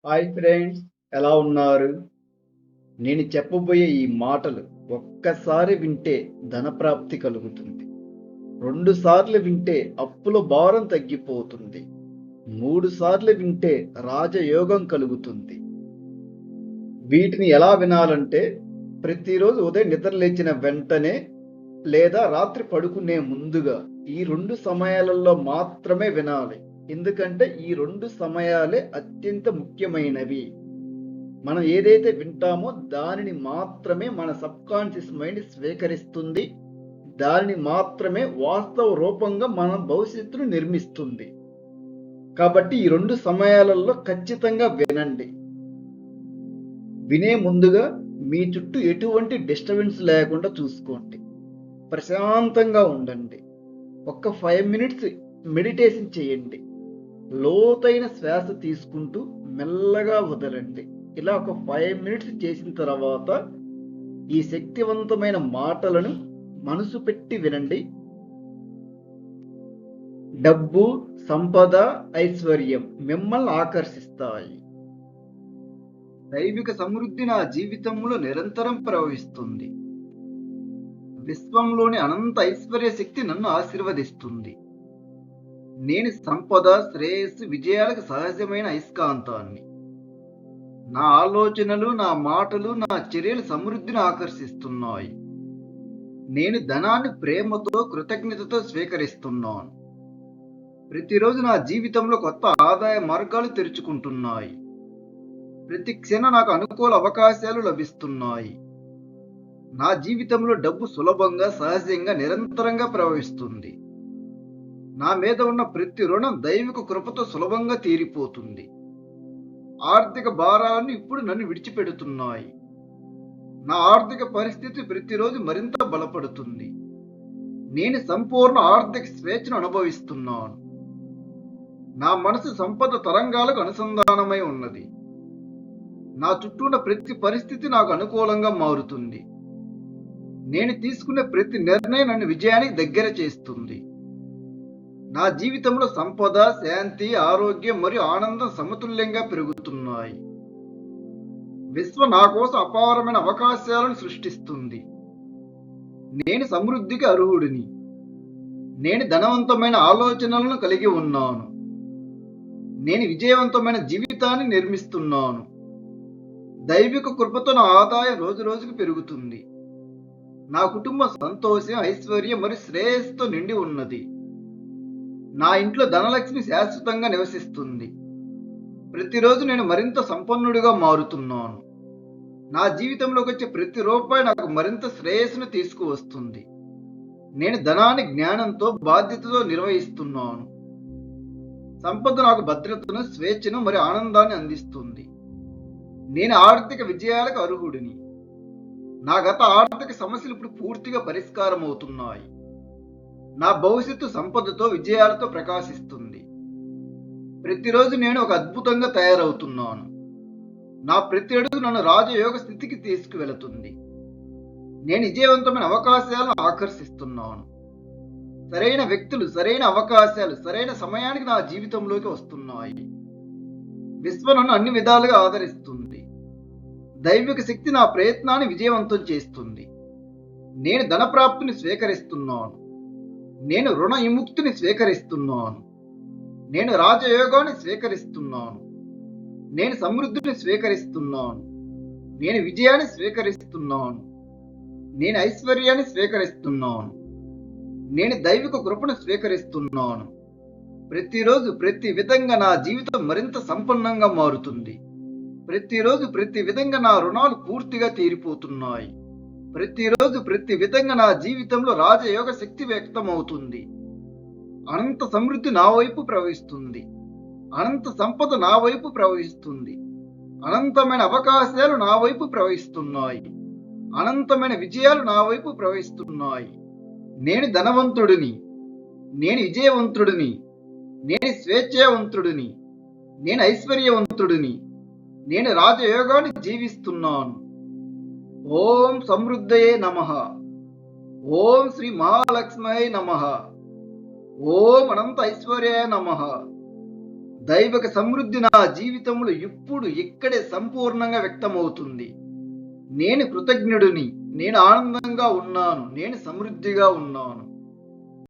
Hi friends, ఎలా ఉన్నారు? నేను చెప్పబోయే ఈ మాటలు ఒక్కసారి వింటే ధనప్రాప్తి కలుగుతుంది. 2 సార్లు వింటే అప్పుల భారం తగ్గిపోతుంది. 3 సార్లు వింటే రాజయోగం కలుగుతుంది. వీటిని ఎలా వినాలంటే ప్రతిరోజు ఉదయం నిద్ర లేచిన వెంటనే లేదా రాత్రి పడుకునే ముందుగా ఈ 2 సమయాలలో మాత్రమే వినాలి. ఎందుకంటే ఈ 2 సమయాలే అత్యంత ముఖ్యమైనవి. మనం ఏదైతే వింటామో దానిని మాత్రమే మన సబ్కాన్షియస్ మైండ్ స్వీకరిస్తుంది. దానిని మాత్రమే వాస్తవ రూపంగా మన భవిష్యత్తును నిర్మిస్తుంది. కాబట్టి ఈ 2 సమయాలలో ఖచ్చితంగా వినండి. వినే ముందుగా మీ చుట్టూ ఎటువంటి డిస్టర్బెన్స్ లేకుండా చూసుకోండి. ప్రశాంతంగా ఉండండి. ఒక్క 5 మినిట్స్ మెడిటేషన్ చేయండి. లోతైన శ్వాస తీసుకుంటూ మెల్లగా వదలండి. ఇలా ఒక 5 మినిట్స్ చేసిన తర్వాత ఈ శక్తివంతమైన మాటలను మనసు పెట్టి వినండి. డబ్బు, సంపద, ఐశ్వర్యం మిమ్మల్ని ఆకర్షిస్తాయి. దైవిక సమృద్ధి నా జీవితంలో నిరంతరం ప్రవహిస్తుంది. విశ్వంలోని అనంత ఐశ్వర్య శక్తి నన్ను ఆశీర్వదిస్తుంది. నేను సంపద, శ్రేయస్సు, విజయాలకు సహజమైన అయస్కాంతాన్ని. నా ఆలోచనలు, నా మాటలు, నా చర్యలు సమృద్ధిని ఆకర్షిస్తున్నాయి. నేను ధనాన్ని ప్రేమతో, కృతజ్ఞతతో స్వీకరిస్తున్నాను. ప్రతిరోజు నా జీవితంలో కొత్త ఆదాయ మార్గాలు తెరుచుకుంటున్నాయి. ప్రతి క్షణం నాకు అనుకూల అవకాశాలు లభిస్తున్నాయి. నా జీవితంలో డబ్బు సులభంగా, సహజంగా, నిరంతరంగా ప్రవహిస్తుంది. నా మీద ఉన్న ప్రతి రుణం దైవిక కృపతో సులభంగా తీరిపోతుంది. ఆర్థిక భారాలను ఇప్పుడు నన్ను విడిచిపెడుతున్నాయి. నా ఆర్థిక పరిస్థితి ప్రతిరోజు మరింత బలపడుతుంది. నేను సంపూర్ణ ఆర్థిక స్వేచ్ఛను అనుభవిస్తున్నాను. నా మనసు సంపద తరంగాలకు అనుసంధానమై ఉన్నది. నా చుట్టూ ఉన్న ప్రతి పరిస్థితి నాకు అనుకూలంగా మారుతుంది. నేను తీసుకునే ప్రతి నిర్ణయం నన్ను విజయానికి దగ్గర చేస్తుంది. నా జీవితంలో సంపద, శాంతి, ఆరోగ్యం మరియు ఆనందం సమతుల్యంగా పెరుగుతున్నాయి. విశ్వం నా కోసం అపారమైన అవకాశాలను సృష్టిస్తుంది. నేను సమృద్ధికి అర్హుడిని. నేను ధనవంతమైన ఆలోచనలను కలిగి ఉన్నాను. నేను విజయవంతమైన జీవితాన్ని నిర్మిస్తున్నాను. దైవిక కృపతో నా ఆదాయం రోజు రోజుకు పెరుగుతుంది. నా కుటుంబం సంతోషం, ఐశ్వర్యం మరియు శ్రేయస్సుతో నిండి ఉన్నది. నా ఇంట్లో ధనలక్ష్మి శాశ్వతంగా నివసిస్తుంది. ప్రతిరోజు నేను మరింత సంపన్నుడిగా మారుతున్నాను. నా జీవితంలోకి వచ్చే ప్రతి రూపాయి నాకు మరింత శ్రేయస్సును తీసుకువస్తుంది. నేను ధనాన్ని జ్ఞానంతో, బాధ్యతతో నిర్వహిస్తున్నాను. సంపద నాకు భద్రతను, స్వేచ్ఛను మరియు ఆనందాన్ని అందిస్తుంది. నేను ఆర్థిక విజయాలకు అర్హుడిని. నా గత ఆర్థిక సమస్యలు ఇప్పుడు పూర్తిగా పరిష్కారం అవుతున్నాయి. నా భవిష్యత్తు సంపదతో, విజయాలతో ప్రకాశిస్తుంది. ప్రతిరోజు నేను ఒక అద్భుతంగా తయారవుతున్నాను. నా ప్రతి అడుగు నన్ను రాజయోగ స్థితికి తీసుకువెళుతుంది. నేను విజయవంతమైన అవకాశాలను ఆకర్షిస్తున్నాను. సరైన వ్యక్తులు, సరైన అవకాశాలు సరైన సమయానికి నా జీవితంలోకి వస్తున్నాయి. విశ్వం నన్ను అన్ని విధాలుగా ఆదరిస్తుంది. దైవిక శక్తి నా ప్రయత్నాన్ని విజయవంతం చేస్తుంది. నేను ధనప్రాప్తిని స్వీకరిస్తున్నాను. నేను రుణ విముక్తిని స్వీకరిస్తున్నాను. నేను రాజయోగాన్ని స్వీకరిస్తున్నాను. నేను సమృద్ధిని స్వీకరిస్తున్నాను. నేను విజయాన్ని స్వీకరిస్తున్నాను. నేను ఐశ్వర్యాన్ని స్వీకరిస్తున్నాను. నేను దైవిక కృపను స్వీకరిస్తున్నాను. ప్రతిరోజు ప్రతి విధంగా నా జీవితం మరింత సంపన్నంగా మారుతుంది. ప్రతిరోజు ప్రతి విధంగా నా రుణాలు పూర్తిగా తీరిపోతున్నాయి. ప్రతిరోజు ప్రతి విధంగా నా జీవితంలో రాజయోగ శక్తి వ్యక్తమవుతుంది. అనంత సమృద్ధి నా వైపు ప్రవహిస్తుంది. అనంత సంపద నా వైపు ప్రవహిస్తుంది. అనంతమైన అవకాశాలు నా వైపు ప్రవహిస్తున్నాయి. అనంతమైన విజయాలు నా వైపు ప్రవహిస్తున్నాయి. నేను ధనవంతుడిని. నేను విజయవంతుడిని. నేను స్వేచ్ఛావంతుడిని. నేను ఐశ్వర్యవంతుడిని. నేను రాజయోగాన్ని జీవిస్తున్నాను. ఓం సమృద్ధయే నమః. ఓం శ్రీ మహాలక్ష్మయే నమః. ఓం అనంత ఐశ్వర్యాయ నమః. దైవక సమృద్ధి నా జీవితంలో ఇప్పుడు ఇక్కడే సంపూర్ణంగా వ్యక్తమవుతుంది. నేను కృతజ్ఞుడిని, నేను ఆనందంగా ఉన్నాను, నేను సమృద్ధిగా ఉన్నాను.